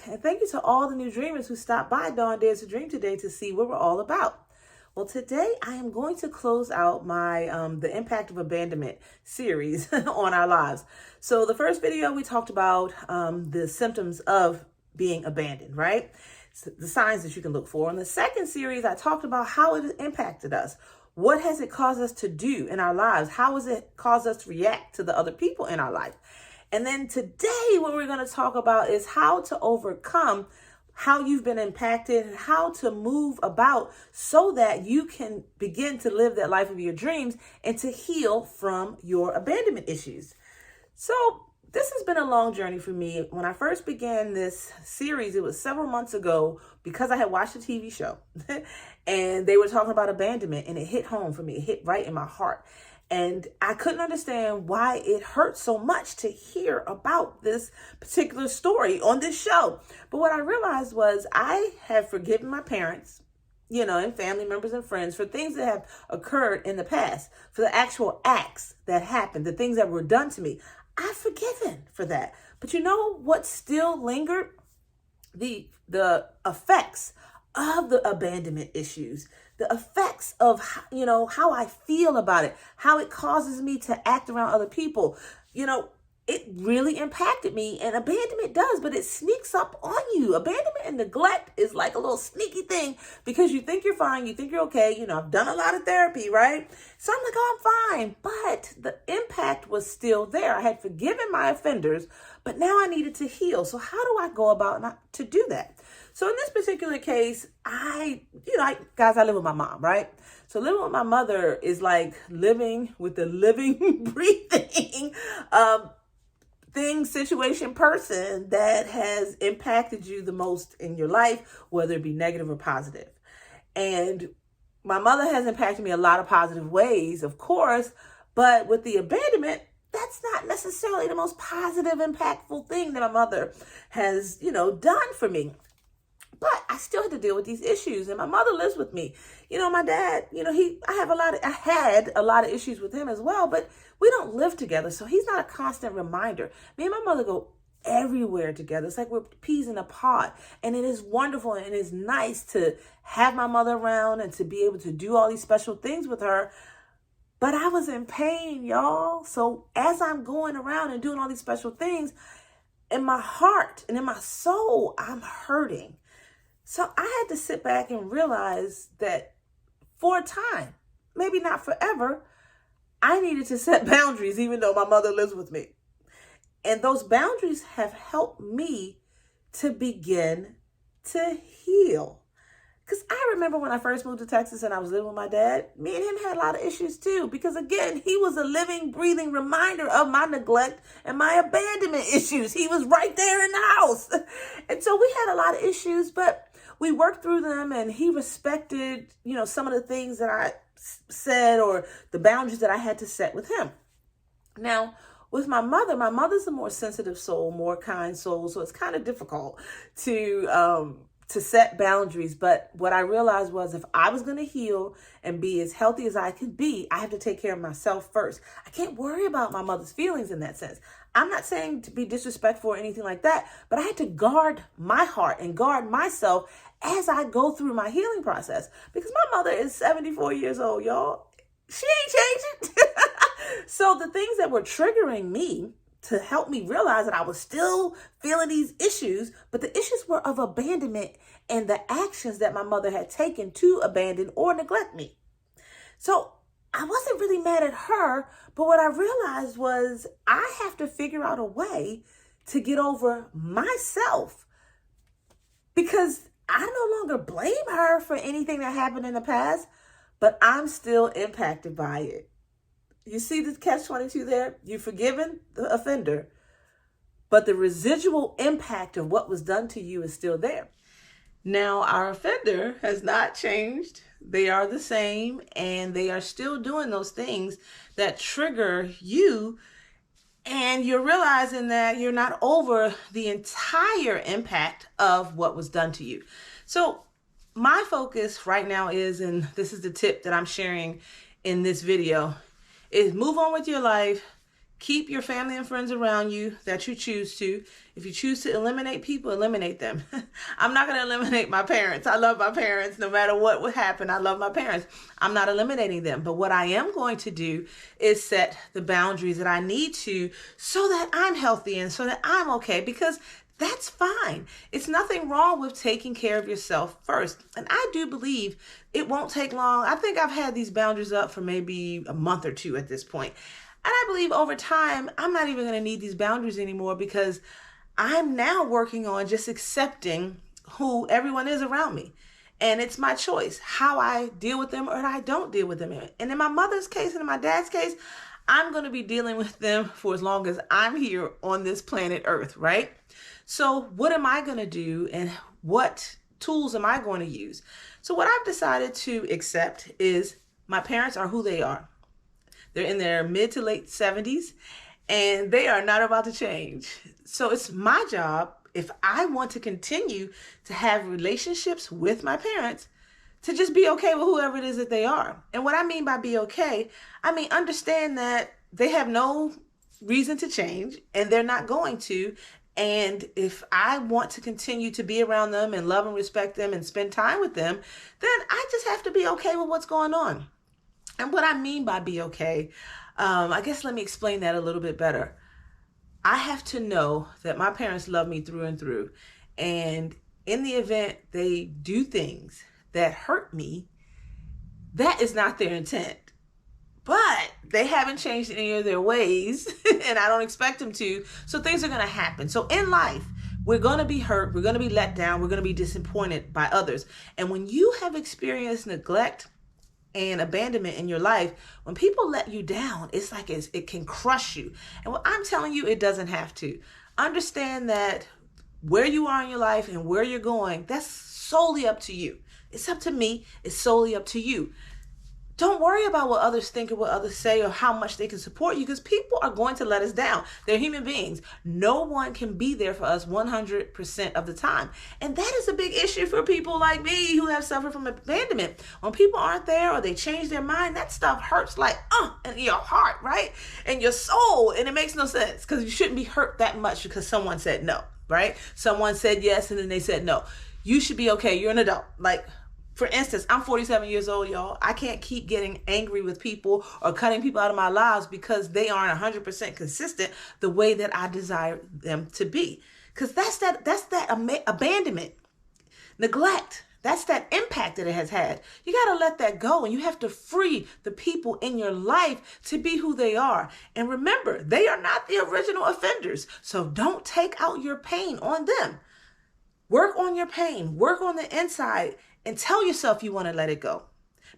and thank you to all the new dreamers who stopped by Dawn Dares to Dream today to see what we're all about. Well, today I am going to close out my The Impact of Abandonment series on our lives. So the first video we talked about the symptoms of being abandoned, right? So the signs that you can look for. In the second series, I talked about how it impacted us. What has it caused us to do in our lives? How has it caused us to react to the other people in our life? And then today, what we're going to talk about is how to overcome how you've been impacted and how to move about so that you can begin to live that life of your dreams and to heal from your abandonment issues. So this has been a long journey for me. When I first began this series, it was several months ago because I had watched a TV show and they were talking about abandonment, and it hit home for me. It hit right in my heart. And I couldn't understand why it hurt so much to hear about this particular story on this show. But what I realized was I have forgiven my parents, and family members and friends for things that have occurred in the past, for the actual acts that happened, the things that were done to me. I've forgiven for that. But you know what still lingered? The effects of the abandonment issues, the effects of, how I feel about it, how it causes me to act around other people. It really impacted me, and abandonment does, but it sneaks up on you. Abandonment and neglect is like a little sneaky thing because you think you're fine, you think you're okay. I've done a lot of therapy, right? So I'm like, oh, I'm fine. But the impact was still there. I had forgiven my offenders, but now I needed to heal. So how do I go about to do that? So in this particular case, I live with my mom, right? So living with my mother is like living with the living, breathing, situation, person that has impacted you the most in your life, whether it be negative or positive. And my mother has impacted me a lot of positive ways, of course, but with the abandonment, that's not necessarily the most positive, impactful thing that my mother has, done for me. But I still had to deal with these issues, and my mother lives with me. My dad, I had a lot of issues with him as well, but we don't live together, so he's not a constant reminder. Me and my mother go everywhere together. It's like we're peas in a pod, and it is wonderful, and it is nice to have my mother around and to be able to do all these special things with her. But I was in pain, y'all. So as I'm going around and doing all these special things, in my heart and in my soul, I'm hurting. So I had to sit back and realize that for a time, maybe not forever, I needed to set boundaries, even though my mother lives with me. And those boundaries have helped me to begin to heal. Because I remember when I first moved to Texas and I was living with my dad, me and him had a lot of issues too. Because again, he was a living, breathing reminder of my neglect and my abandonment issues. He was right there in the house. And so we had a lot of issues, but we worked through them, and he respected, some of the things that I said or the boundaries that I had to set with him. Now, with my mother's a more sensitive soul, more kind soul, so it's kind of difficult to set boundaries. But what I realized was if I was going to heal and be as healthy as I could be, I have to take care of myself first. I can't worry about my mother's feelings in that sense. I'm not saying to be disrespectful or anything like that, but I had to guard my heart and guard myself as I go through my healing process, because my mother is 74 years old, y'all. She ain't changing. So the things that were triggering me to help me realize that I was still feeling these issues, but the issues were of abandonment and the actions that my mother had taken to abandon or neglect me. So I wasn't really mad at her, but what I realized was I have to figure out a way to get over myself, because I no longer blame her for anything that happened in the past, but I'm still impacted by it. You see the catch-22 there? You've forgiven the offender, but the residual impact of what was done to you is still there. Now, our offender has not changed. They are the same, and they are still doing those things that trigger you, and you're realizing that you're not over the entire impact of what was done to you. So my focus right now is, and this is the tip that I'm sharing in this video, is move on with your life, Keep your family and friends around you that you choose to. If you choose to eliminate people, eliminate them. I'm not going to eliminate my parents. I love my parents. No matter what would happen, I love my parents. I'm not eliminating them. But what I am going to do is set the boundaries that I need to so that I'm healthy and so that I'm okay, because that's fine. It's nothing wrong with taking care of yourself first. And I do believe it won't take long. I think I've had these boundaries up for maybe a month or two at this point. And I believe over time, I'm not even going to need these boundaries anymore, because I'm now working on just accepting who everyone is around me. And it's my choice how I deal with them or I don't deal with them. And in my mother's case and in my dad's case, I'm going to be dealing with them for as long as I'm here on this planet Earth, right? So what am I going to do, and what tools am I going to use? So what I've decided to accept is my parents are who they are. They're in their mid to late 70s, and they are not about to change. So it's my job, if I want to continue to have relationships with my parents, to just be okay with whoever it is that they are. And what I mean by be okay, I mean understand that they have no reason to change, and they're not going to. And if I want to continue to be around them and love and respect them and spend time with them, then I just have to be okay with what's going on. And what I mean by be okay, I guess let me explain that a little bit better. I have to know that my parents love me through and through. And in the event they do things that hurt me, that is not their intent. But they haven't changed any of their ways, and I don't expect them to. So things are going to happen. So in life, we're going to be hurt. We're going to be let down. We're going to be disappointed by others. And when you have experienced neglect and abandonment in your life, when people let you down, it's like it can crush you. And what I'm telling you, it doesn't have to. Understand that where you are in your life and where you're going, that's solely up to you. It's up to me. It's solely up to you. Don't worry about what others think or what others say or how much they can support you, because people are going to let us down. They're human beings. No one can be there for us 100% of the time. And that is a big issue for people like me who have suffered from abandonment. When people aren't there or they change their mind, that stuff hurts like, in your heart, right? And your soul. And it makes no sense, because you shouldn't be hurt that much because someone said no, right? Someone said yes and then they said no. You should be okay. You're an adult. Like, for instance, I'm 47 years old, y'all. I can't keep getting angry with people or cutting people out of my lives because they aren't 100% consistent the way that I desire them to be. Because that's that abandonment, neglect. That's that impact that it has had. You got to let that go, and you have to free the people in your life to be who they are. And remember, they are not the original offenders. So don't take out your pain on them. Work on your pain. Work on the inside. And tell yourself you want to let it go.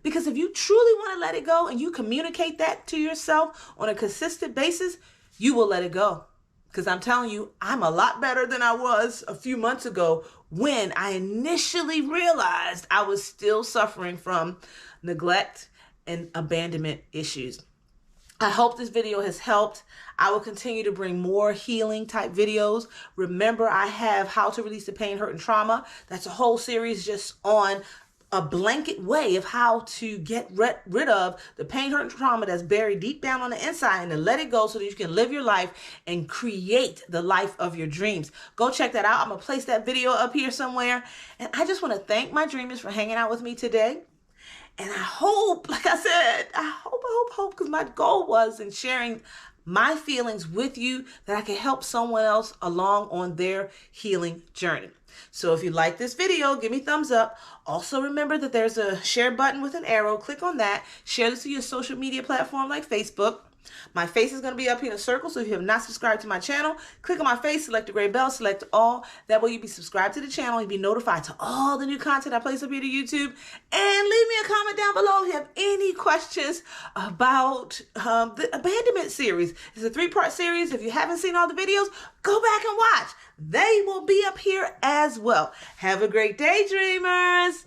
Because if you truly want to let it go and you communicate that to yourself on a consistent basis, you will let it go. Because I'm telling you, I'm a lot better than I was a few months ago when I initially realized I was still suffering from neglect and abandonment issues. I hope this video has helped. I will continue to bring more healing type videos. Remember, I have How to Release the Pain, Hurt, and Trauma. That's a whole series just on a blanket way of how to get rid of the pain, hurt, and trauma that's buried deep down on the inside, and to let it go so that you can live your life and create the life of your dreams. Go check that out. I'm going to place that video up here somewhere. And I just want to thank my dreamers for hanging out with me today. And I hope, like I said, I hope, because my goal was in sharing my feelings with you that I can help someone else along on their healing journey. So if you like this video, give me thumbs up. Also remember that there's a share button with an arrow. Click on that. Share this to your social media platform like Facebook. My face is going to be up here in a circle, so if you have not subscribed to my channel, click on my face, select the gray bell, select all. That way you'll be subscribed to the channel. You'll be notified to all the new content I place up here to YouTube. And leave me a comment down below if you have any questions about the Abandonment series. It's a 3-part series. If you haven't seen all the videos, go back and watch. They will be up here as well. Have a great day, dreamers.